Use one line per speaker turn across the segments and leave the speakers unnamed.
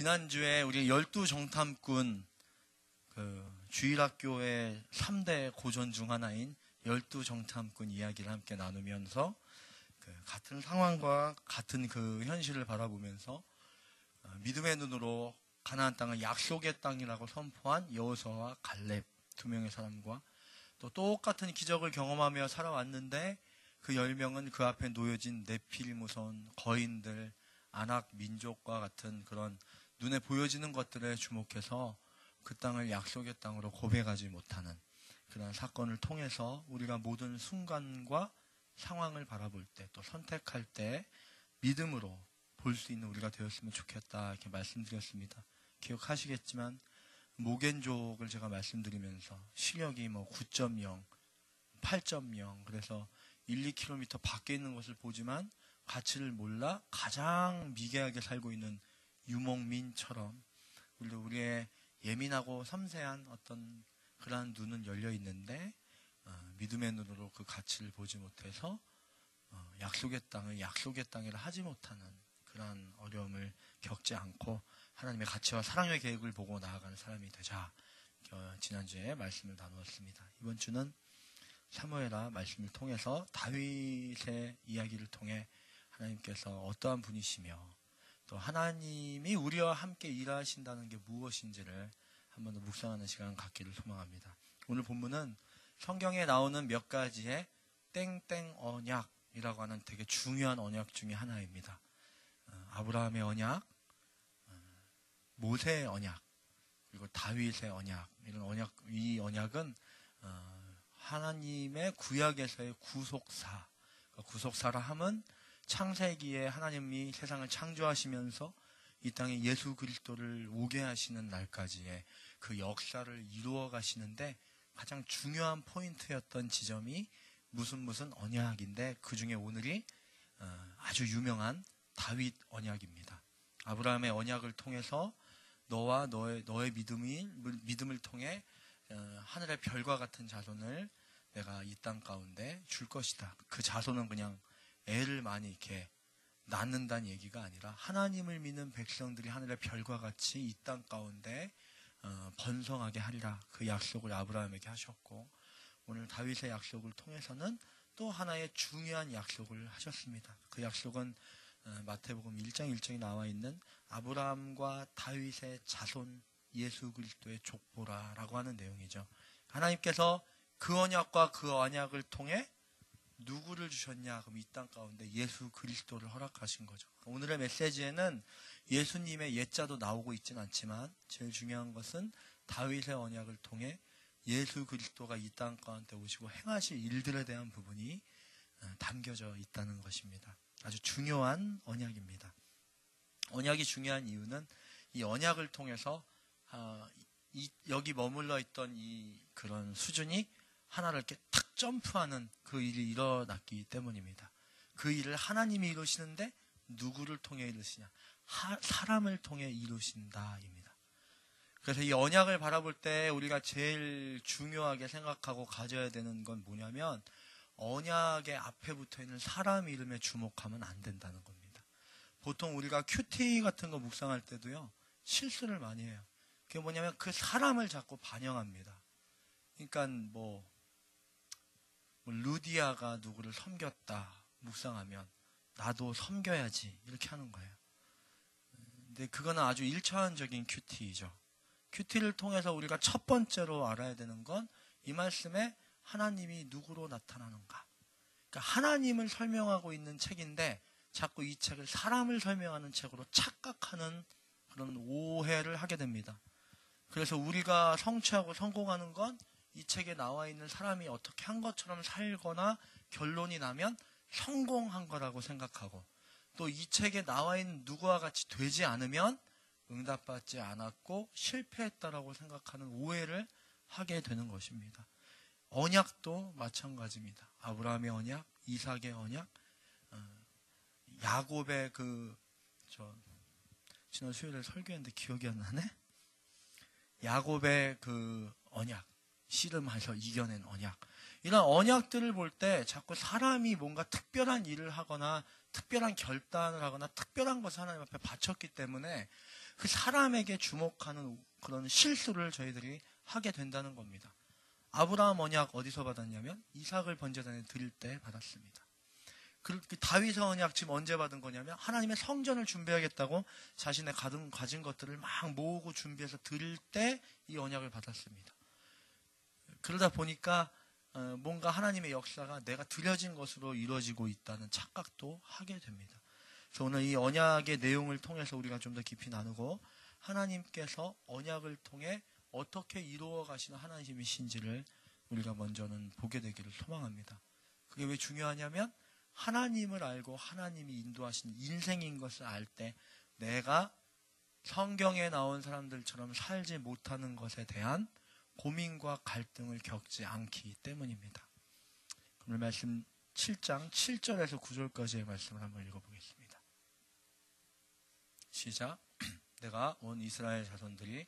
지난주에 우리 12정탐꾼 주일학교의 3대 고전 중 하나인 12정탐꾼 이야기를 함께 나누면서 같은 상황과 같은 그 현실을 바라보면서 믿음의 눈으로 가나안 땅을 약속의 땅이라고 선포한 여호수아와 갈렙 두 명의 사람과 또 똑같은 기적을 경험하며 살아왔는데 그 10명은 그 앞에 놓여진 네필 무서운 거인들, 아낙 민족과 같은 그런 눈에 보여지는 것들에 주목해서 그 땅을 약속의 땅으로 고백하지 못하는 그런 사건을 통해서 우리가 모든 순간과 상황을 바라볼 때 또 선택할 때 믿음으로 볼 수 있는 우리가 되었으면 좋겠다 이렇게 말씀드렸습니다. 기억하시겠지만 모겐족을 제가 말씀드리면서 시력이 9.0, 8.0 그래서 1, 2km 밖에 있는 것을 보지만 가치를 몰라 가장 미개하게 살고 있는 유목민처럼 우리도 우리의 예민하고 섬세한 어떤 그러한 눈은 열려 있는데 믿음의 눈으로 그 가치를 보지 못해서 약속의 땅을 약속의 땅이라 하지 못하는 그러한 어려움을 겪지 않고 하나님의 가치와 사랑의 계획을 보고 나아가는 사람이 되자. 지난주에 말씀을 나누었습니다. 이번 주는 사무엘하 말씀을 통해서 다윗의 이야기를 통해 하나님께서 어떠한 분이시며 또 하나님이 우리와 함께 일하신다는 게 무엇인지를 한 번 더 묵상하는 시간 갖기를 소망합니다. 오늘 본문은 성경에 나오는 몇 가지의 땡땡 언약이라고 하는 되게 중요한 언약 중에 하나입니다. 아브라함의 언약, 모세의 언약, 그리고 다윗의 언약. 이런 언약, 이 언약은 하나님의 구약에서의 구속사. 구속사라 함은 창세기에 하나님이 세상을 창조하시면서 이 땅에 예수 그리스도를 오게 하시는 날까지의 그 역사를 이루어 가시는데 가장 중요한 포인트였던 지점이 무슨 언약인데 그 중에 오늘이 아주 유명한 다윗 언약입니다. 아브라함의 언약을 통해서 너와 너의 믿음을 통해 하늘의 별과 같은 자손을 내가 이 땅 가운데 줄 것이다. 그 자손은 그냥 애를 많이 이렇게 낳는다는 얘기가 아니라 하나님을 믿는 백성들이 하늘의 별과 같이 이 땅 가운데 번성하게 하리라. 그 약속을 아브라함에게 하셨고 오늘 다윗의 약속을 통해서는 또 하나의 중요한 약속을 하셨습니다. 그 약속은 마태복음 1장 1절에 나와 있는 아브라함과 다윗의 자손 예수 그리스도의 족보라라고 하는 내용이죠. 하나님께서 그 언약과 그 언약을 통해 누구를 주셨냐? 그럼 이 땅 가운데 예수 그리스도를 허락하신 거죠. 오늘의 메시지에는 예수님의 옛자도 나오고 있지는 않지만 제일 중요한 것은 다윗의 언약을 통해 예수 그리스도가 이 땅 가운데 오시고 행하실 일들에 대한 부분이 담겨져 있다는 것입니다. 아주 중요한 언약입니다. 언약이 중요한 이유는 이 언약을 통해서 여기 머물러 있던 이 그런 수준이 하나를 이렇게 탁 점프하는 그 일이 일어났기 때문입니다. 그 일을 하나님이 이루시는데 누구를 통해 이루시냐? 사람을 통해 이루신다입니다. 그래서 이 언약을 바라볼 때 우리가 제일 중요하게 생각하고 가져야 되는 건 뭐냐면 언약의 앞에 붙어있는 사람 이름에 주목하면 안 된다는 겁니다. 보통 우리가 큐티 같은 거 묵상할 때도요 실수를 많이 해요. 그게 뭐냐면 그 사람을 자꾸 반영합니다. 그러니까 루디아가 누구를 섬겼다 묵상하면 나도 섬겨야지 이렇게 하는 거예요. 근데 그거는 아주 1차원적인 큐티이죠. 큐티를 통해서 우리가 첫 번째로 알아야 되는 건 이 말씀에 하나님이 누구로 나타나는가. 그러니까 하나님을 설명하고 있는 책인데 자꾸 이 책을 사람을 설명하는 책으로 착각하는 그런 오해를 하게 됩니다. 그래서 우리가 성취하고 성공하는 건 이 책에 나와 있는 사람이 어떻게 한 것처럼 살거나 결론이 나면 성공한 거라고 생각하고 또 이 책에 나와 있는 누구와 같이 되지 않으면 응답받지 않았고 실패했다라고 생각하는 오해를 하게 되는 것입니다. 언약도 마찬가지입니다. 아브라함의 언약, 이삭의 언약, 야곱의 지난 수요일에 설교했는데 기억이 안 나네? 야곱의 그 언약, 씨름해서 이겨낸 언약. 이런 언약들을 볼 때 자꾸 사람이 뭔가 특별한 일을 하거나 특별한 결단을 하거나 특별한 것을 하나님 앞에 바쳤기 때문에 그 사람에게 주목하는 그런 실수를 저희들이 하게 된다는 겁니다. 아브라함 언약 어디서 받았냐면 이삭을 번제단에 드릴 때 받았습니다. 그 다윗의 언약 지금 언제 받은 거냐면 하나님의 성전을 준비하겠다고 자신의 가진 것들을 막 모으고 준비해서 드릴 때 이 언약을 받았습니다. 그러다 보니까 뭔가 하나님의 역사가 내가 드려진 것으로 이루어지고 있다는 착각도 하게 됩니다. 그래서 오늘 이 언약의 내용을 통해서 우리가 좀 더 깊이 나누고 하나님께서 언약을 통해 어떻게 이루어 가시는 하나님이신지를 우리가 먼저는 보게 되기를 소망합니다. 그게 왜 중요하냐면 하나님을 알고 하나님이 인도하시는 인생인 것을 알 때 내가 성경에 나온 사람들처럼 살지 못하는 것에 대한 고민과 갈등을 겪지 않기 때문입니다. 오늘 말씀 7장 7절에서 9절까지의 말씀을 한번 읽어보겠습니다. 시작. 내가 온 이스라엘 자손들이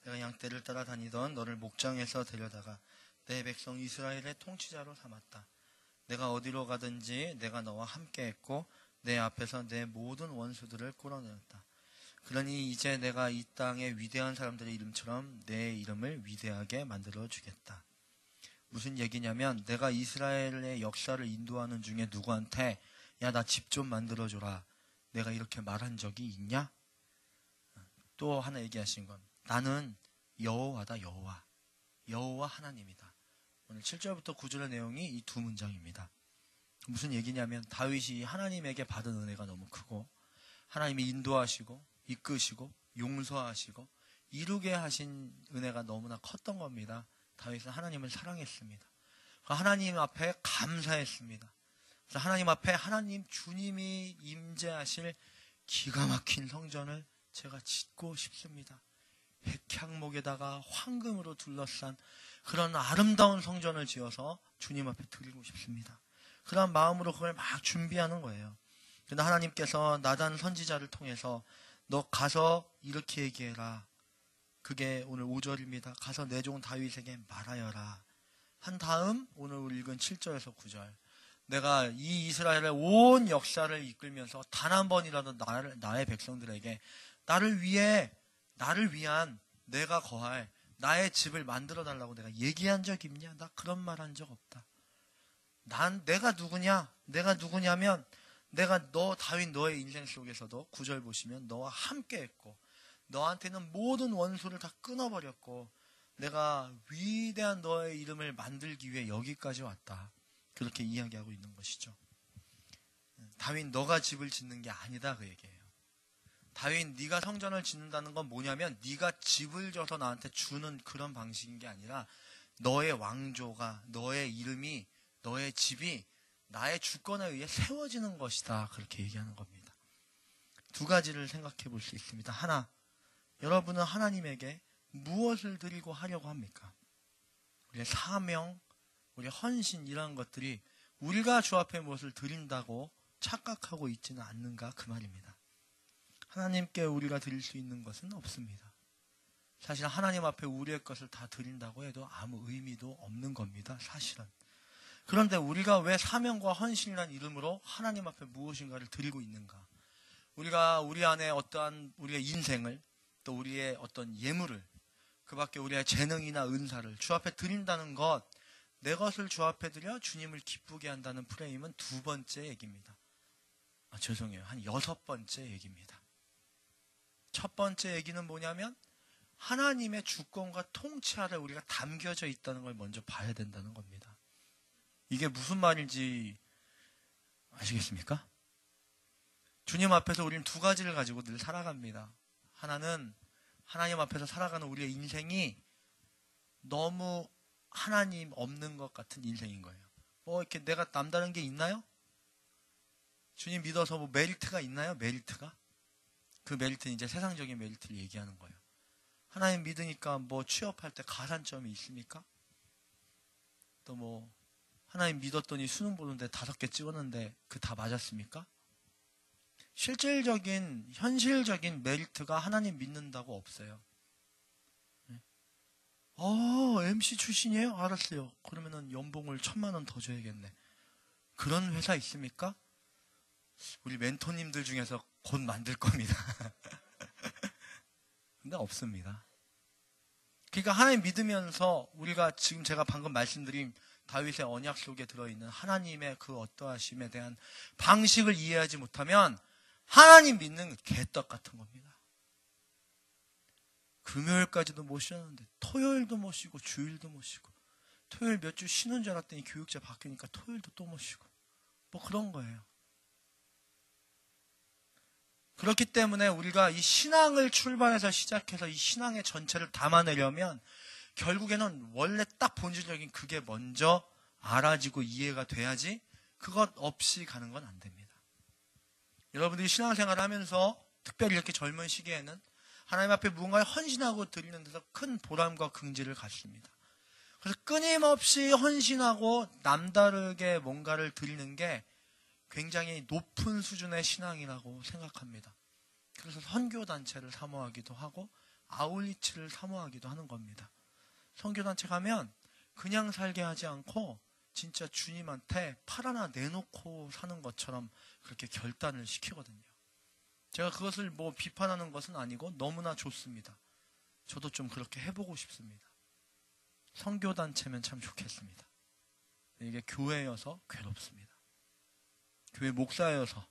내가 양떼를 따라다니던 너를 목장에서 데려다가 내 백성 이스라엘의 통치자로 삼았다. 내가 어디로 가든지 내가 너와 함께했고 내 앞에서 내 모든 원수들을 끌어내었다. 그러니 이제 내가 이 땅의 위대한 사람들의 이름처럼 내 이름을 위대하게 만들어 주겠다. 무슨 얘기냐면 내가 이스라엘의 역사를 인도하는 중에 누구한테 야, 나 집 좀 만들어줘라. 내가 이렇게 말한 적이 있냐? 또 하나 얘기하신 건 나는 여호와다. 여호와 하나님이다. 오늘 7절부터 9절의 내용이 이 두 문장입니다. 무슨 얘기냐면 다윗이 하나님에게 받은 은혜가 너무 크고 하나님이 인도하시고 이끄시고 용서하시고 이루게 하신 은혜가 너무나 컸던 겁니다. 다윗은 하나님을 사랑했습니다. 하나님 앞에 감사했습니다. 그래서 하나님 앞에 하나님 주님이 임재하실 기가 막힌 성전을 제가 짓고 싶습니다. 백향목에다가 황금으로 둘러싼 그런 아름다운 성전을 지어서 주님 앞에 드리고 싶습니다. 그런 마음으로 그걸 막 준비하는 거예요. 그런데 하나님께서 나단 선지자를 통해서 너 가서 이렇게 얘기해라. 그게 오늘 5절입니다. 가서 내 종 다윗에게 말하여라. 한 다음 오늘 우리 읽은 7절에서 9절 내가 이 이스라엘의 온 역사를 이끌면서 단 한 번이라도 나의 백성들에게 나를 위한 내가 거할 나의 집을 만들어 달라고 내가 얘기한 적 있냐? 나 그런 말 한 적 없다. 내가 누구냐? 내가 누구냐면 내가 다윗 너의 인생 속에서도 9절 보시면 너와 함께 했고 너한테는 모든 원수를 다 끊어버렸고 내가 위대한 너의 이름을 만들기 위해 여기까지 왔다. 그렇게 이야기하고 있는 것이죠. 다윗 너가 집을 짓는 게 아니다 그 얘기예요. 다윗 네가 성전을 짓는다는 건 뭐냐면 네가 집을 져서 나한테 주는 그런 방식인 게 아니라 너의 왕조가 너의 이름이 너의 집이 나의 주권에 의해 세워지는 것이다. 그렇게 얘기하는 겁니다. 두 가지를 생각해 볼 수 있습니다. 하나, 여러분은 하나님에게 무엇을 드리고 하려고 합니까? 우리의 사명, 우리의 헌신 이런 것들이 우리가 주 앞에 무엇을 드린다고 착각하고 있지는 않는가 그 말입니다. 하나님께 우리가 드릴 수 있는 것은 없습니다. 사실 하나님 앞에 우리의 것을 다 드린다고 해도 아무 의미도 없는 겁니다. 사실은. 그런데 우리가 왜 사명과 헌신이라는 이름으로 하나님 앞에 무엇인가를 드리고 있는가? 우리가 우리 안에 어떠한 우리의 인생을 또 우리의 어떤 예물을 그 밖에 우리의 재능이나 은사를 주 앞에 드린다는 것, 내 것을 주 앞에 드려 주님을 기쁘게 한다는 프레임은 두 번째 얘기입니다. 죄송해요. 한 6번째 얘기입니다. 첫 번째 얘기는 뭐냐면 하나님의 주권과 통치 아래 우리가 담겨져 있다는 걸 먼저 봐야 된다는 겁니다. 이게 무슨 말인지 아시겠습니까? 주님 앞에서 우리는 두 가지를 가지고 늘 살아갑니다. 하나는 하나님 앞에서 살아가는 우리의 인생이 너무 하나님 없는 것 같은 인생인 거예요. 이렇게 내가 남다른 게 있나요? 주님 믿어서 메리트가 있나요? 메리트가? 그 메리트는 이제 세상적인 메리트를 얘기하는 거예요. 하나님 믿으니까 취업할 때 가산점이 있습니까? 또 하나님 믿었더니 수능 보는데 5개 찍었는데 그 다 맞았습니까? 실질적인 현실적인 메리트가 하나님 믿는다고 없어요. MC 출신이에요? 알았어요. 그러면은 연봉을 1,000만 원 더 줘야겠네. 그런 회사 있습니까? 우리 멘토님들 중에서 곧 만들 겁니다. 근데 없습니다. 그러니까 하나님 믿으면서 우리가 지금 제가 방금 말씀드린 다윗의 언약 속에 들어있는 하나님의 그 어떠하심에 대한 방식을 이해하지 못하면 하나님 믿는 개떡 같은 겁니다. 금요일까지도 못 쉬었는데 토요일도 못 쉬고 주일도 못 쉬고 토요일 몇 주 쉬는 줄 알았더니 교육자 바뀌니까 토요일도 또 못 쉬고 뭐 그런 거예요. 그렇기 때문에 우리가 이 신앙을 출발해서 시작해서 이 신앙의 전체를 담아내려면 결국에는 원래 딱 본질적인 그게 먼저 알아지고 이해가 돼야지 그것 없이 가는 건 안 됩니다. 여러분들이 신앙생활을 하면서 특별히 이렇게 젊은 시기에는 하나님 앞에 무언가를 헌신하고 드리는 데서 큰 보람과 긍지를 갖습니다. 그래서 끊임없이 헌신하고 남다르게 뭔가를 드리는 게 굉장히 높은 수준의 신앙이라고 생각합니다. 그래서 선교단체를 사모하기도 하고 아울리치를 사모하기도 하는 겁니다. 선교단체 가면 그냥 살게 하지 않고 진짜 주님한테 팔 하나 내놓고 사는 것처럼 그렇게 결단을 시키거든요. 제가 그것을 뭐 비판하는 것은 아니고 너무나 좋습니다. 저도 좀 그렇게 해보고 싶습니다. 선교단체면 참 좋겠습니다. 이게 교회여서 괴롭습니다. 교회 목사여서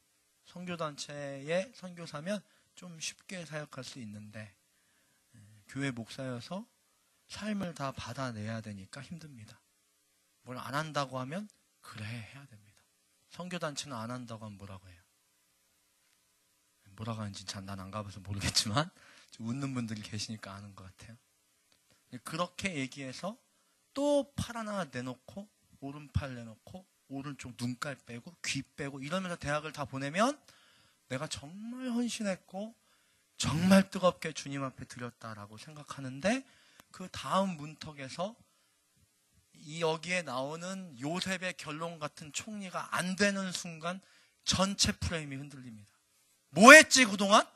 선교단체의 선교사면 좀 쉽게 사역할 수 있는데 교회 목사여서 삶을 다 받아내야 되니까 힘듭니다. 뭘 안 한다고 하면 그래 해야 됩니다. 선교단체는 안 한다고 하면 뭐라고 해요? 뭐라고 하는지 난 안 가봐서 모르겠지만 웃는 분들이 계시니까 아는 것 같아요. 그렇게 얘기해서 또 팔 하나 내놓고 오른팔 내놓고 오른쪽 눈깔 빼고 귀 빼고 이러면서 대학을 다 보내면 내가 정말 헌신했고 정말 뜨겁게 주님 앞에 드렸다라고 생각하는데 그 다음 문턱에서 이 여기에 나오는 요셉의 결론 같은 총리가 안 되는 순간 전체 프레임이 흔들립니다. 뭐 했지 그동안?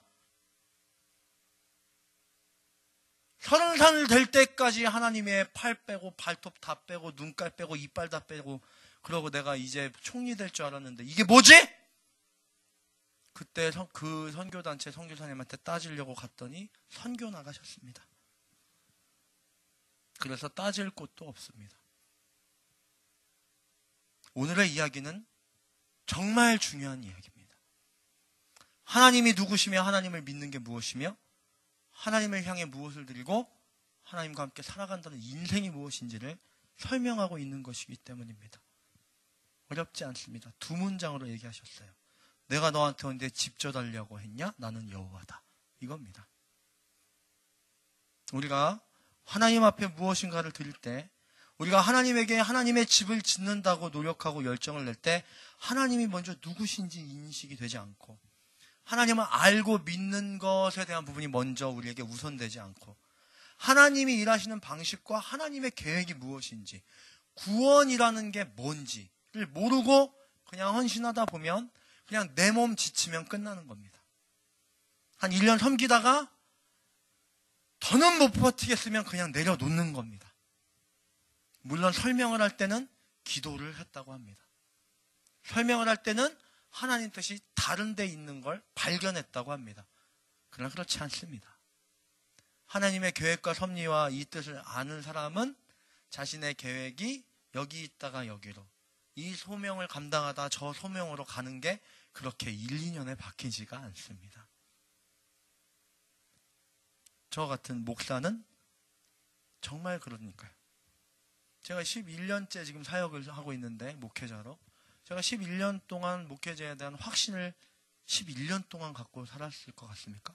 30살 될 때까지 하나님의 팔 빼고 발톱 다 빼고 눈깔 빼고 이빨 다 빼고 그러고 내가 이제 총리 될 줄 알았는데 이게 뭐지? 그때 그 선교단체 선교사님한테 따지려고 갔더니 선교 나가셨습니다. 그래서 따질 곳도 없습니다. 오늘의 이야기는 정말 중요한 이야기입니다. 하나님이 누구시며 하나님을 믿는 게 무엇이며 하나님을 향해 무엇을 드리고 하나님과 함께 살아간다는 인생이 무엇인지를 설명하고 있는 것이기 때문입니다. 어렵지 않습니다. 2문장으로 얘기하셨어요. 내가 너한테 언제 집 져달라고 했냐? 나는 여호와다. 이겁니다. 우리가 하나님 앞에 무엇인가를 드릴 때 우리가 하나님에게 하나님의 집을 짓는다고 노력하고 열정을 낼 때 하나님이 먼저 누구신지 인식이 되지 않고 하나님을 알고 믿는 것에 대한 부분이 먼저 우리에게 우선되지 않고 하나님이 일하시는 방식과 하나님의 계획이 무엇인지 구원이라는 게 뭔지를 모르고 그냥 헌신하다 보면 그냥 내 몸 지치면 끝나는 겁니다. 한 1년 섬기다가 더는 못 버티겠으면 그냥 내려놓는 겁니다. 물론 설명을 할 때는 기도를 했다고 합니다. 설명을 할 때는 하나님 뜻이 다른 데 있는 걸 발견했다고 합니다. 그러나 그렇지 않습니다. 하나님의 계획과 섭리와 이 뜻을 아는 사람은 자신의 계획이 여기 있다가 여기로 이 소명을 감당하다 저 소명으로 가는 게 그렇게 1, 2년에 바뀌지가 않습니다. 저 같은 목사는 정말 그러니까요. 제가 11년째 지금 사역을 하고 있는데 목회자로 제가 11년 동안 목회자에 대한 확신을 11년 동안 갖고 살았을 것 같습니까?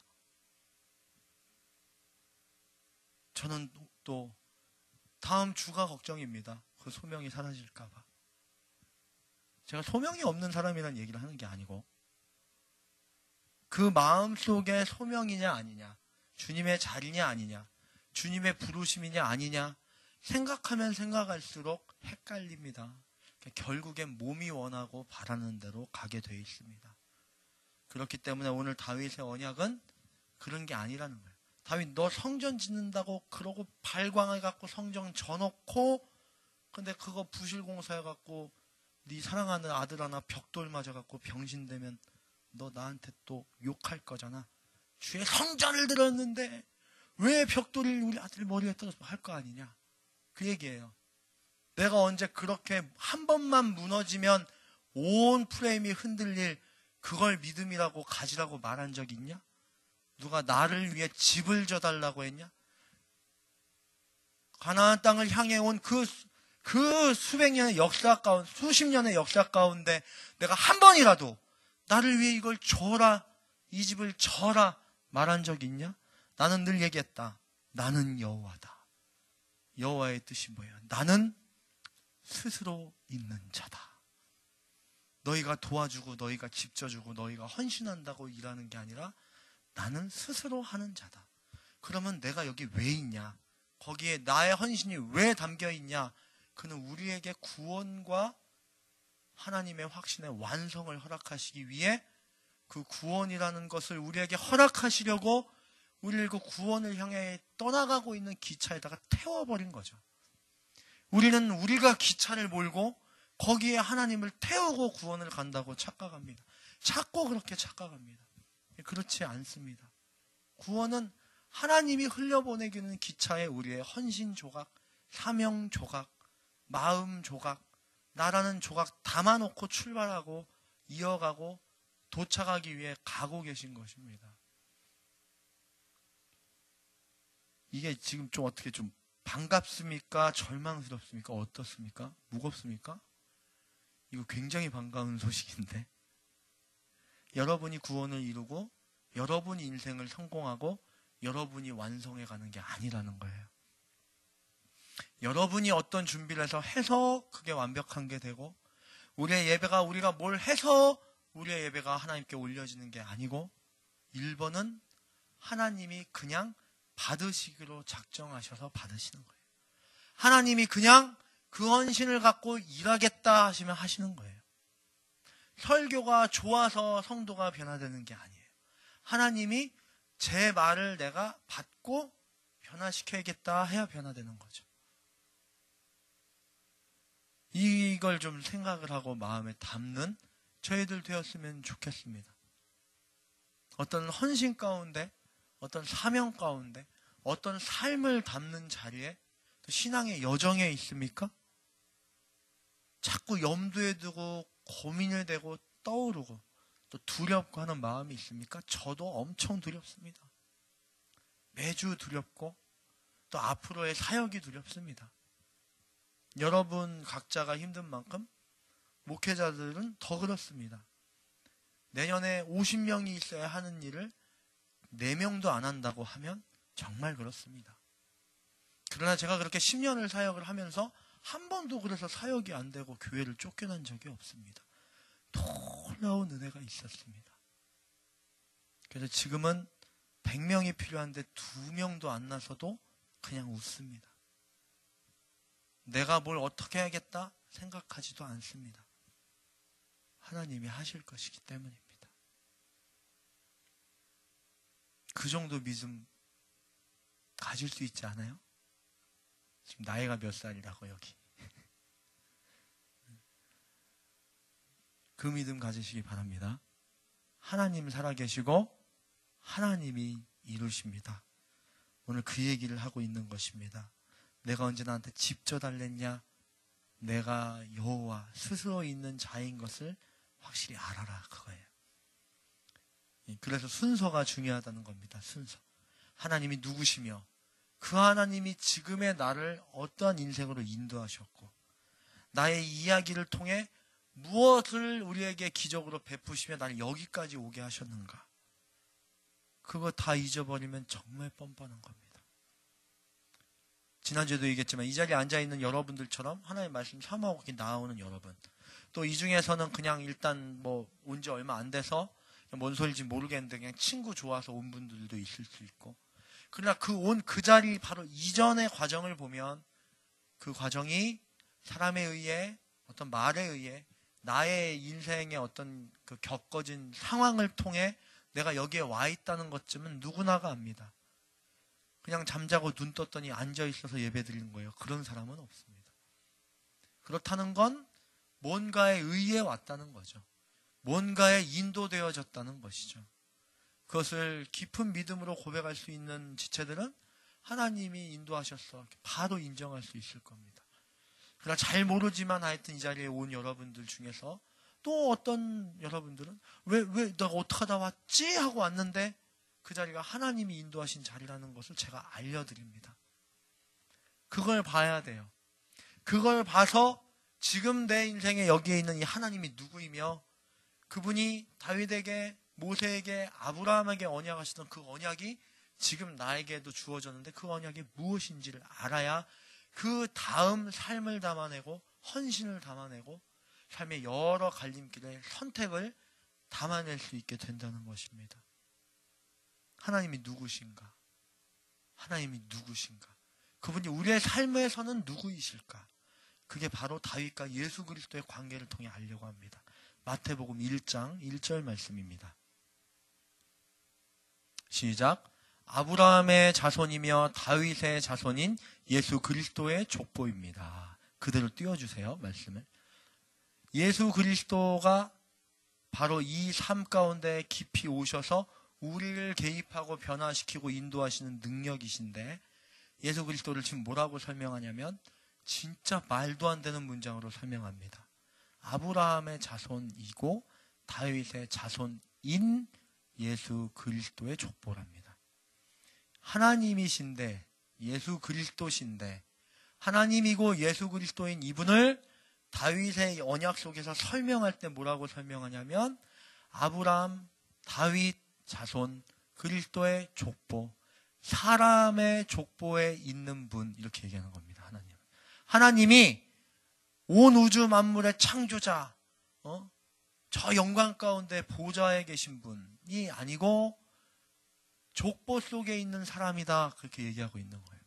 저는 또 다음 주가 걱정입니다. 그 소명이 사라질까 봐. 제가 소명이 없는 사람이라는 얘기를 하는 게 아니고 그 마음속에 소명이냐 아니냐 주님의 자리냐 아니냐 주님의 부르심이냐 아니냐 생각하면 생각할수록 헷갈립니다. 결국엔 몸이 원하고 바라는 대로 가게 돼 있습니다. 그렇기 때문에 오늘 다윗의 언약은 그런 게 아니라는 거예요. 다윗, 너 성전 짓는다고 그러고 발광해갖고 성전 져놓고, 근데 그거 부실공사해갖고 네 사랑하는 아들 하나 벽돌 맞아갖고 병신되면 너 나한테 또 욕할 거잖아. 주의 성전을 들었는데 왜 벽돌을 우리 아들 머리에 떨어져 할 거 아니냐. 그 얘기예요. 내가 언제 그렇게 한 번만 무너지면 온 프레임이 흔들릴 그걸 믿음이라고 가지라고 말한 적 있냐? 누가 나를 위해 집을 져달라고 했냐? 가나안 땅을 향해 온 그 수백 년의 역사 가운데, 수십 년의 역사 가운데 내가 한 번이라도 나를 위해 이걸 줘라, 이 집을 져라 말한 적 있냐? 나는 늘 얘기했다. 나는 여호와다. 여호와의 뜻이 뭐예요? 나는 스스로 있는 자다. 너희가 도와주고 너희가 집 져주고 너희가 헌신한다고 일하는 게 아니라 나는 스스로 하는 자다. 그러면 내가 여기 왜 있냐? 거기에 나의 헌신이 왜 담겨 있냐? 그는 우리에게 구원과 하나님의 확신의 완성을 허락하시기 위해 그 구원이라는 것을 우리에게 허락하시려고 우리를 그 구원을 향해 떠나가고 있는 기차에다가 태워버린 거죠. 우리는 우리가 기차를 몰고 거기에 하나님을 태우고 구원을 간다고 착각합니다. 자꾸 그렇게 착각합니다. 그렇지 않습니다. 구원은 하나님이 흘려보내기는 기차에 우리의 헌신 조각, 사명 조각, 마음 조각, 나라는 조각 담아놓고 출발하고 이어가고 도착하기 위해 가고 계신 것입니다. 이게 지금 좀 어떻게 좀 반갑습니까? 절망스럽습니까? 어떻습니까? 무겁습니까? 이거 굉장히 반가운 소식인데, 여러분이 구원을 이루고 여러분이 인생을 성공하고 여러분이 완성해 가는 게 아니라는 거예요. 여러분이 어떤 준비를 해서 그게 완벽한 게 되고, 우리의 예배가 우리가 뭘 해서 우리의 예배가 하나님께 올려지는 게 아니고, 1번은 하나님이 그냥 받으시기로 작정하셔서 받으시는 거예요. 하나님이 그냥 그 헌신을 갖고 일하겠다 하시면 하시는 거예요. 설교가 좋아서 성도가 변화되는 게 아니에요. 하나님이 제 말을 내가 받고 변화시켜야겠다 해야 변화되는 거죠. 이걸 좀 생각을 하고 마음에 담는 저희들 되었으면 좋겠습니다. 어떤 헌신 가운데, 어떤 사명 가운데, 어떤 삶을 담는 자리에 또 신앙의 여정에 있습니까? 자꾸 염두에 두고 고민을 되고 떠오르고 또 두렵고 하는 마음이 있습니까? 저도 엄청 두렵습니다. 매주 두렵고 또 앞으로의 사역이 두렵습니다. 여러분 각자가 힘든 만큼 목회자들은 더 그렇습니다. 내년에 50명이 있어야 하는 일을 4명도 안 한다고 하면 정말 그렇습니다. 그러나 제가 그렇게 10년을 사역을 하면서 한 번도 그래서 사역이 안 되고 교회를 쫓겨난 적이 없습니다. 놀라운 은혜가 있었습니다. 그래서 지금은 100명이 필요한데 2명도 안 나서도 그냥 웃습니다. 내가 뭘 어떻게 해야겠다 생각하지도 않습니다. 하나님이 하실 것이기 때문입니다. 그 정도 믿음 가질 수 있지 않아요? 지금 나이가 몇 살이라고 여기. 그 믿음 가지시기 바랍니다. 하나님 살아계시고 하나님이 이루십니다. 오늘 그 얘기를 하고 있는 것입니다. 내가 언제 나한테 집 져달랬냐? 내가 여호와 스스로 있는 자인 것을 확실히 알아라, 그거예요. 그래서 순서가 중요하다는 겁니다. 순서. 하나님이 누구시며 그 하나님이 지금의 나를 어떠한 인생으로 인도하셨고 나의 이야기를 통해 무엇을 우리에게 기적으로 베푸시며 나를 여기까지 오게 하셨는가? 그거 다 잊어버리면 정말 뻔뻔한 겁니다. 지난주에도 얘기했지만 이 자리에 앉아있는 여러분들처럼 하나님의 말씀 사모하고 나오는 여러분, 또 이 중에서는 그냥 일단 뭐 온 지 얼마 안 돼서 뭔 소리인지 모르겠는데 그냥 친구 좋아서 온 분들도 있을 수 있고, 그러나 그 자리 바로 이전의 과정을 보면 그 과정이 사람에 의해 어떤 말에 의해 나의 인생의 어떤 그 겪어진 상황을 통해 내가 여기에 와 있다는 것쯤은 누구나가 압니다. 그냥 잠자고 눈 떴더니 앉아 있어서 예배 드리는 거예요. 그런 사람은 없습니다. 그렇다는 건 뭔가에 의해 왔다는 거죠. 뭔가에 인도되어졌다는 것이죠. 그것을 깊은 믿음으로 고백할 수 있는 지체들은 하나님이 인도하셨어. 바로 인정할 수 있을 겁니다. 그러나 잘 모르지만 하여튼 이 자리에 온 여러분들 중에서 또 어떤 여러분들은 왜 내가 어떡하다 왔지? 하고 왔는데 그 자리가 하나님이 인도하신 자리라는 것을 제가 알려드립니다. 그걸 봐야 돼요. 그걸 봐서 지금 내 인생에 여기에 있는 이 하나님이 누구이며 그분이 다윗에게, 모세에게, 아브라함에게 언약하시던 그 언약이 지금 나에게도 주어졌는데 그 언약이 무엇인지를 알아야 그 다음 삶을 담아내고 헌신을 담아내고 삶의 여러 갈림길의 선택을 담아낼 수 있게 된다는 것입니다. 하나님이 누구신가? 하나님이 누구신가? 그분이 우리의 삶에서는 누구이실까? 그게 바로 다윗과 예수 그리스도의 관계를 통해 알려고 합니다. 마태복음 1장 1절 말씀입니다. 시작. 아브라함의 자손이며 다윗의 자손인 예수 그리스도의 족보입니다. 그대로 띄워주세요. 말씀을. 예수 그리스도가 바로 이 삶 가운데 깊이 오셔서 우리를 개입하고 변화시키고 인도하시는 능력이신데 예수 그리스도를 지금 뭐라고 설명하냐면 진짜 말도 안 되는 문장으로 설명합니다. 아브라함의 자손이고 다윗의 자손인 예수 그리스도의 족보랍니다. 하나님이신데 예수 그리스도신데 하나님이고 예수 그리스도인 이분을 다윗의 언약 속에서 설명할 때 뭐라고 설명하냐면 아브라함, 다윗 자손, 그리스도의 족보, 사람의 족보에 있는 분 이렇게 얘기하는 겁니다. 하나님이 온 우주 만물의 창조자, 저 영광 가운데 보좌에 계신 분이 아니고 족보 속에 있는 사람이다 그렇게 얘기하고 있는 거예요.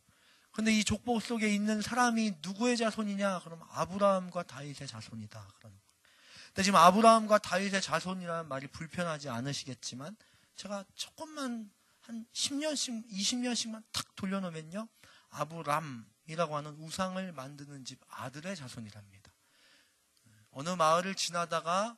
근데 이 족보 속에 있는 사람이 누구의 자손이냐? 그럼 아브라함과 다윗의 자손이다 그러는 거예요. 근데 지금 아브라함과 다윗의 자손이라는 말이 불편하지 않으시겠지만 제가 조금만 한 10년씩 20년씩만 탁 돌려놓으면요 아브람이라고 하는 우상을 만드는 집 아들의 자손이랍니다. 어느 마을을 지나다가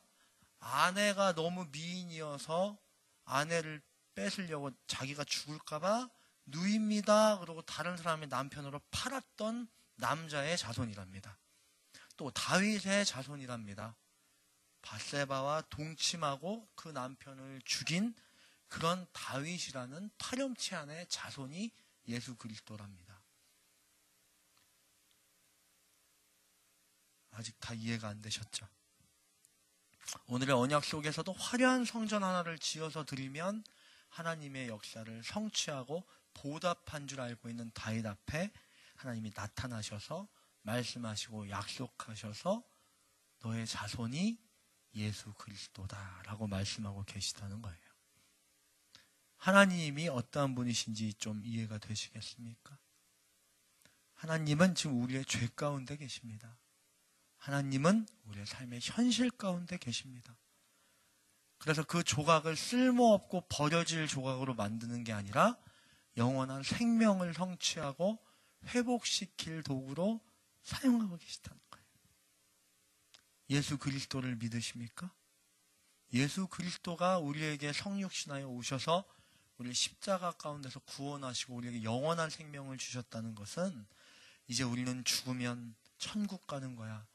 아내가 너무 미인이어서 아내를 뺏으려고 자기가 죽을까봐 누입니다. 그러고 다른 사람의 남편으로 팔았던 남자의 자손이랍니다. 또 다윗의 자손이랍니다. 밧세바와 동침하고 그 남편을 죽인 그런 다윗이라는 파렴치 않은 자손이 예수 그리스도랍니다. 아직 다 이해가 안 되셨죠? 오늘의 언약 속에서도 화려한 성전 하나를 지어서 드리면 하나님의 역사를 성취하고 보답한 줄 알고 있는 다윗 앞에 하나님이 나타나셔서 말씀하시고 약속하셔서 너의 자손이 예수 그리스도다라고 말씀하고 계시다는 거예요. 하나님이 어떠한 분이신지 좀 이해가 되시겠습니까? 하나님은 지금 우리의 죄 가운데 계십니다. 하나님은 우리의 삶의 현실 가운데 계십니다. 그래서 그 조각을 쓸모없고 버려질 조각으로 만드는 게 아니라 영원한 생명을 성취하고 회복시킬 도구로 사용하고 계시다는 거예요. 예수 그리스도를 믿으십니까? 예수 그리스도가 우리에게 성육신하여 오셔서 우리를 십자가 가운데서 구원하시고 우리에게 영원한 생명을 주셨다는 것은 이제 우리는 죽으면 천국 가는 거야.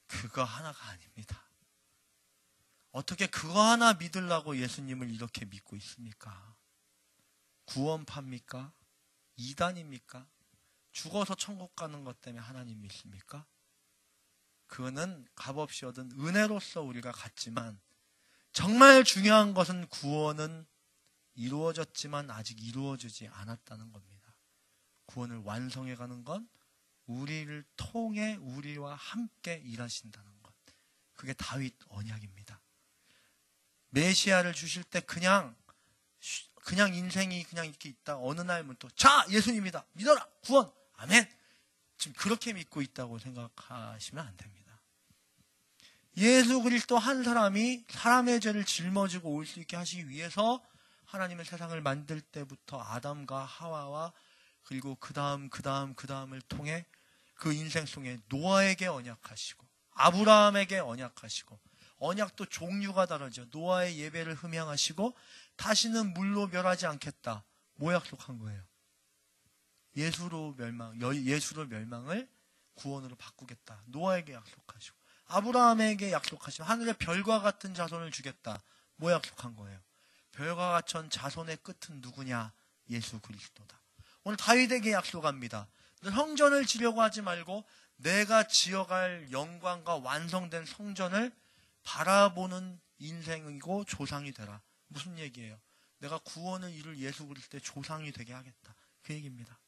그거 하나가 아닙니다. 어떻게 그거 하나 믿으려고 예수님을 이렇게 믿고 있습니까? 구원파입니까? 이단입니까? 죽어서 천국 가는 것 때문에 하나님 믿습니까? 그거는 값없이 얻은 은혜로서 우리가 갖지만 정말 중요한 것은 구원은 이루어졌지만 아직 이루어지지 않았다는 겁니다. 구원을 완성해가는 건 우리를 통해 우리와 함께 일하신다는 것. 그게 다윗 언약입니다. 메시아를 주실 때 그냥 인생이 그냥 이렇게 있다 어느 날부터 자 예수님이다 믿어라 구원 아멘 지금 그렇게 믿고 있다고 생각하시면 안 됩니다. 예수 그리스도 한 사람이 사람의 죄를 짊어지고 올 수 있게 하시기 위해서 하나님의 세상을 만들 때부터 아담과 하와와 그리고 그 다음을 통해 그 인생 속에 노아에게 언약하시고 아브라함에게 언약하시고, 언약도 종류가 다르죠. 노아의 예배를 흠양하시고 다시는 물로 멸하지 않겠다. 뭐 약속한 거예요? 예수로 멸망을 구원으로 바꾸겠다. 노아에게 약속하시고, 아브라함에게 약속하시고, 하늘의 별과 같은 자손을 주겠다. 뭐 약속한 거예요? 별과 같은 자손의 끝은 누구냐? 예수 그리스도다. 오늘 다윗에게 약속합니다. 성전을 지려고 하지 말고 내가 지어갈 영광과 완성된 성전을 바라보는 인생이고 조상이 되라. 무슨 얘기예요? 내가 구원을 이룰 예수 그리스도의 조상이 되게 하겠다. 그 얘기입니다.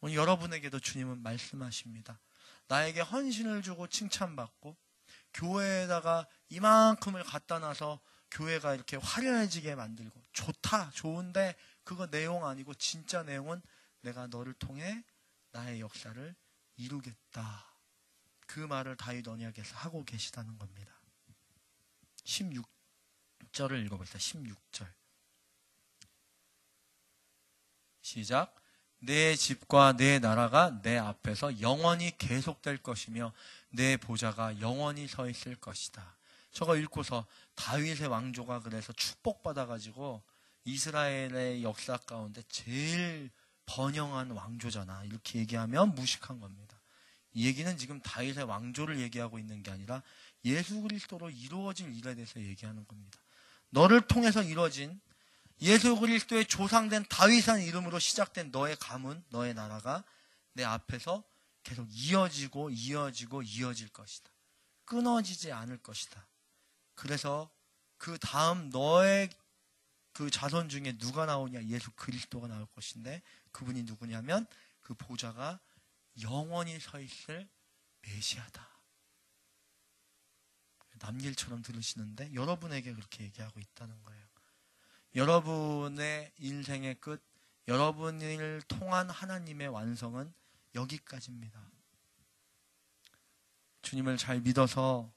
오늘 여러분에게도 주님은 말씀하십니다. 나에게 헌신을 주고 칭찬받고 교회에다가 이만큼을 갖다 놔서 교회가 이렇게 화려해지게 만들고 좋다, 좋은데 그거 내용 아니고 진짜 내용은 내가 너를 통해 나의 역사를 이루겠다. 그 말을 다윗 언약에서 하고 계시다는 겁니다. 16절을 읽어보세요. 16절 시작. 내 집과 내 나라가 내 앞에서 영원히 계속될 것이며 내 보좌가 영원히 서 있을 것이다. 저거 읽고서 다윗의 왕조가 그래서 축복받아가지고 이스라엘의 역사 가운데 제일 번영한 왕조잖아. 이렇게 얘기하면 무식한 겁니다. 이 얘기는 지금 다윗의 왕조를 얘기하고 있는 게 아니라 예수 그리스도로 이루어질 일에 대해서 얘기하는 겁니다. 너를 통해서 이루어진 예수 그리스도의 조상된 다윗이라는 이름으로 시작된 너의 가문, 너의 나라가 내 앞에서 계속 이어질 것이다. 끊어지지 않을 것이다. 그래서 그 다음 너의 그 자손 중에 누가 나오냐? 예수 그리스도가 나올 것인데 그분이 누구냐면 그 보좌가 영원히 서 있을 메시아다. 남일처럼 들으시는데 여러분에게 그렇게 얘기하고 있다는 거예요. 여러분의 인생의 끝, 여러분을 통한 하나님의 완성은 여기까지입니다. 주님을 잘 믿어서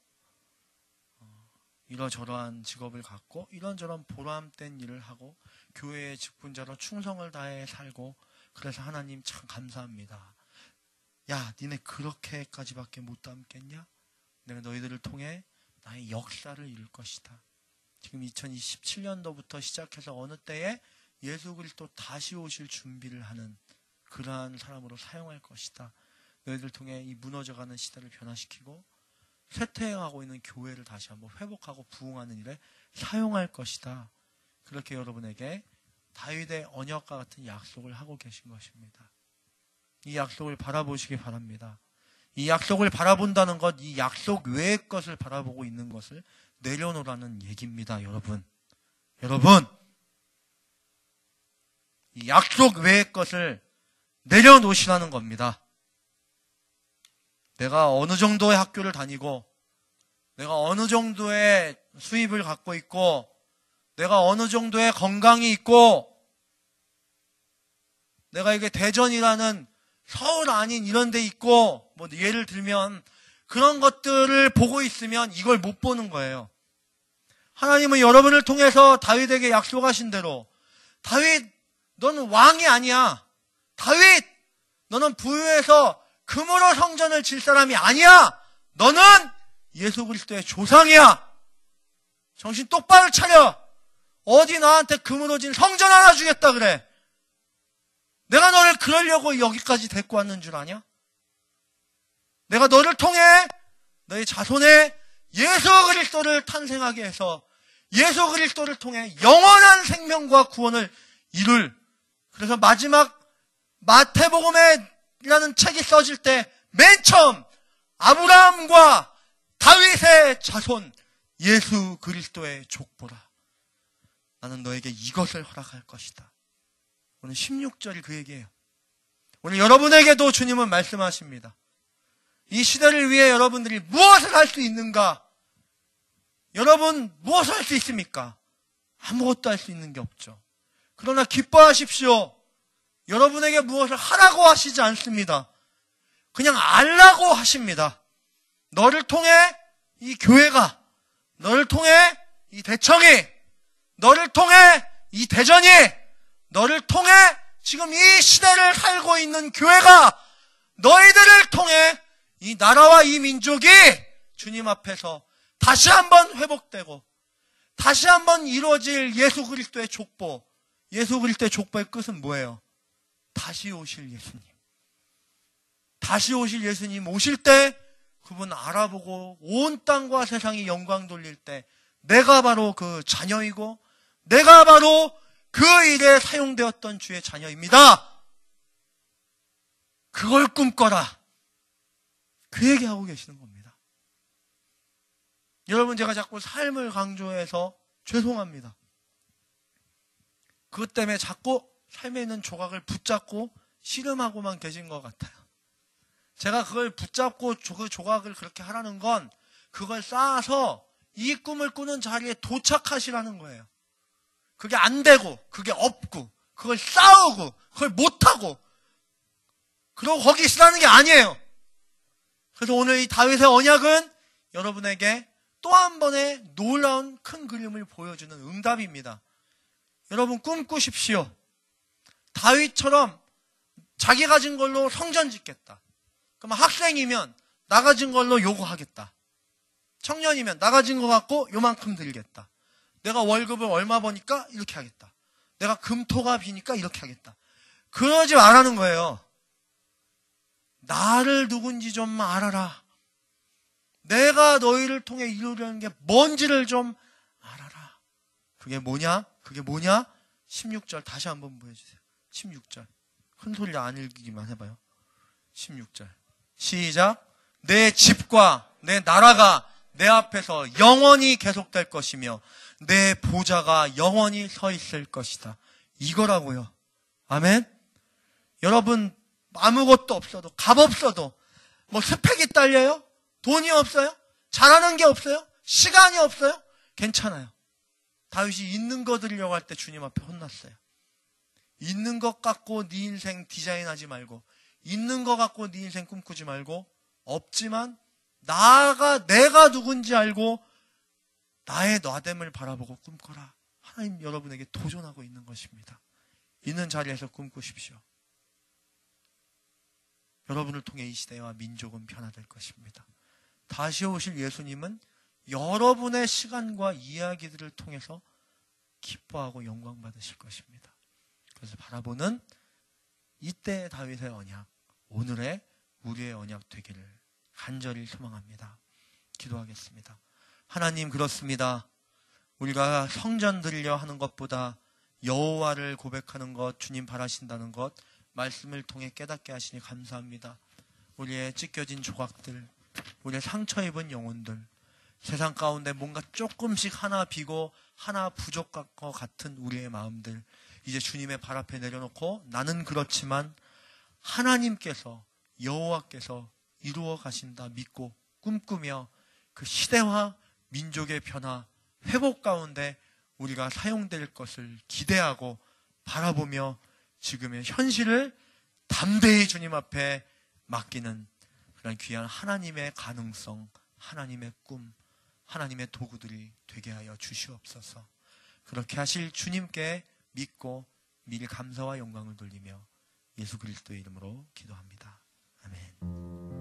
이러저러한 직업을 갖고 이런저런 보람된 일을 하고 교회의 직분자로 충성을 다해 살고, 그래서 하나님 참 감사합니다. 야, 니네 그렇게까지밖에 못 담겠냐? 내가 너희들을 통해 나의 역사를 이룰 것이다. 지금 2027년도부터 시작해서 어느 때에 예수 그리스도 다시 오실 준비를 하는 그러한 사람으로 사용할 것이다. 너희들 통해 이 무너져가는 시대를 변화시키고 쇠퇴해가고 있는 교회를 다시 한번 회복하고 부흥하는 일에 사용할 것이다. 그렇게 여러분에게 다윗의 언약과 같은 약속을 하고 계신 것입니다. 이 약속을 바라보시기 바랍니다. 이 약속을 바라본다는 것, 이 약속 외의 것을 바라보고 있는 것을 내려놓으라는 얘기입니다. 여러분, 이 약속 외의 것을 내려놓으시라는 겁니다. 내가 어느 정도의 학교를 다니고, 내가 어느 정도의 수입을 갖고 있고, 내가 어느 정도의 건강이 있고, 내가 이게 대전이라는 서울 아닌 이런 데 있고, 뭐 예를 들면 그런 것들을 보고 있으면 이걸 못 보는 거예요. 하나님은 여러분을 통해서 다윗에게 약속하신 대로, 다윗, 너는 왕이 아니야. 다윗, 너는 부유해서 금으로 성전을 질 사람이 아니야. 너는 예수 그리스도의 조상이야. 정신 똑바로 차려. 어디 나한테 금으로 진 성전 하나 주겠다 그래. 내가 너를 그러려고 여기까지 데리고 왔는 줄 아냐? 내가 너를 통해 너의 자손에 예수 그리스도를 탄생하게 해서 예수 그리스도를 통해 영원한 생명과 구원을 이룰, 그래서 마지막 마태복음이라는 책이 써질 때 맨 처음 아브라함과 다윗의 자손 예수 그리스도의 족보라. 나는 너에게 이것을 허락할 것이다. 오늘 16절이 그 얘기예요. 오늘 여러분에게도 주님은 말씀하십니다. 이 시대를 위해 여러분들이 무엇을 할 수 있는가? 여러분 무엇을 할 수 있습니까? 아무것도 할 수 있는 게 없죠. 그러나 기뻐하십시오. 여러분에게 무엇을 하라고 하시지 않습니다. 그냥 알라고 하십니다. 너를 통해 이 교회가, 너를 통해 이 대청이, 너를 통해 이 대전이, 너를 통해 지금 이 시대를 살고 있는 교회가 너희들을 통해 이 나라와 이 민족이 주님 앞에서 다시 한번 회복되고 다시 한번 이루어질 예수 그리스도의 족보. 예수 그리스도의 족보의 끝은 뭐예요? 다시 오실 예수님. 다시 오실 예수님 오실 때 그분 알아보고 온 땅과 세상이 영광 돌릴 때 내가 바로 그 자녀이고 내가 바로 그 일에 사용되었던 주의 자녀입니다. 그걸 꿈꿔라. 그 얘기하고 계시는 겁니다. 여러분, 제가 자꾸 삶을 강조해서 죄송합니다. 그것 때문에 자꾸 삶에 있는 조각을 붙잡고 씨름하고만 계신 것 같아요. 제가 그걸 붙잡고 그 조각을 그렇게 하라는 건 그걸 쌓아서 이 꿈을 꾸는 자리에 도착하시라는 거예요. 그게 안 되고 그게 없고 그걸 싸우고 그걸 못하고 그러고 거기 있으라는 게 아니에요. 그래서 오늘 이 다윗의 언약은 여러분에게 또 한 번의 놀라운 큰 그림을 보여주는 응답입니다. 여러분, 꿈꾸십시오. 다윗처럼 자기 가진 걸로 성전 짓겠다. 그럼 학생이면 나 가진 걸로 요거 하겠다. 청년이면 나 가진 거 갖고 요만큼 들겠다. 내가 월급을 얼마 버니까 이렇게 하겠다. 내가 금토가 비니까 이렇게 하겠다. 그러지 말라는 거예요. 나를 누군지 좀 알아라. 내가 너희를 통해 이루려는 게 뭔지를 좀 알아라. 그게 뭐냐? 16절 다시 한번 보여주세요. 16절. 큰 소리 안 읽기만 해봐요. 16절. 시작. 내 집과 내 나라가 내 앞에서 영원히 계속될 것이며 내 보좌가 영원히 서 있을 것이다. 이거라고요. 아멘? 여러분, 아무것도 없어도, 값 없어도, 뭐 스펙이 딸려요? 돈이 없어요? 잘하는 게 없어요? 시간이 없어요? 괜찮아요. 다윗이 있는 거 드리려고 할 때 주님 앞에 혼났어요. 있는 것 갖고 네 인생 디자인하지 말고, 있는 거 갖고 네 인생 꿈꾸지 말고, 없지만 내가 누군지 알고 나의 나됨을 바라보고 꿈꿔라. 하나님 여러분에게 도전하고 있는 것입니다. 있는 자리에서 꿈꾸십시오. 여러분을 통해 이 시대와 민족은 변화될 것입니다. 다시 오실 예수님은 여러분의 시간과 이야기들을 통해서 기뻐하고 영광 받으실 것입니다. 그래서 바라보는 이때의 다윗의 언약, 오늘의 우리의 언약 되기를 간절히 소망합니다. 기도하겠습니다. 하나님, 그렇습니다. 우리가 성전 드리려 하는 것보다 여호와를 고백하는 것, 주님 바라신다는 것, 말씀을 통해 깨닫게 하시니 감사합니다. 우리의 찢겨진 조각들, 우리의 상처 입은 영혼들, 세상 가운데 뭔가 조금씩 하나 비고 하나 부족한 것 같은 우리의 마음들, 이제 주님의 발 앞에 내려놓고 나는 그렇지만 하나님께서, 여호와께서 이루어 가신다 믿고 꿈꾸며 그 시대와 민족의 변화, 회복 가운데 우리가 사용될 것을 기대하고 바라보며 지금의 현실을 담대히 주님 앞에 맡기는 그런 귀한 하나님의 가능성, 하나님의 꿈, 하나님의 도구들이 되게 하여 주시옵소서. 그렇게 하실 주님께 믿고 미리 감사와 영광을 돌리며 예수 그리스도의 이름으로 기도합니다. 아멘.